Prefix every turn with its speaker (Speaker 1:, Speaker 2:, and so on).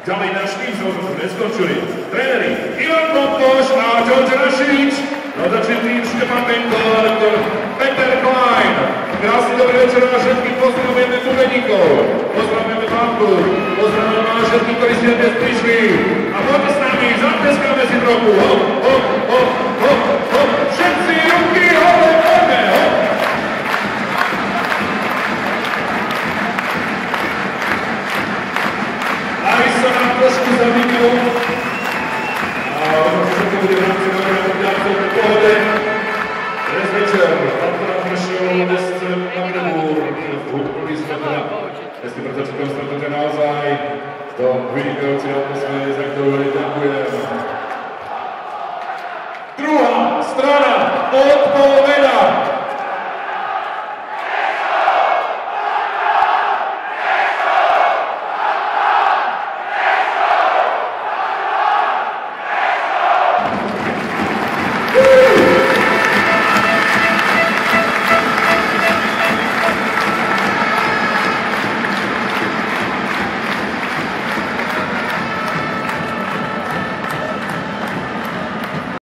Speaker 1: Ďalej náš tým sme neskončili. Tréneri Ivan Kompoš a George Rašič. Rodačný tým Štefan Benko a lektor Peter Klein. Krásny dobrý večer na všetkých, pozdravujeme bubeníkov, pozdravujeme banku, pozdravujeme na všetkých, ktorí ste dnes prišli. A poďme s nami, zatleskáme si trochu. Hop, hop, hop, hop, hop. Všetci ruky hore, poďme, hop. Aj sa nám trošku zavinul. A všetko bude v rámci nového ďalcov v pohode. Dnes večer, Alfred Prešov, dnes Magdeburg, prvý stretnutia. Dnes pred začiatkom stretnutia naozaj do vynikajúcej atmosféry, za ktorú veľmi ďakujem.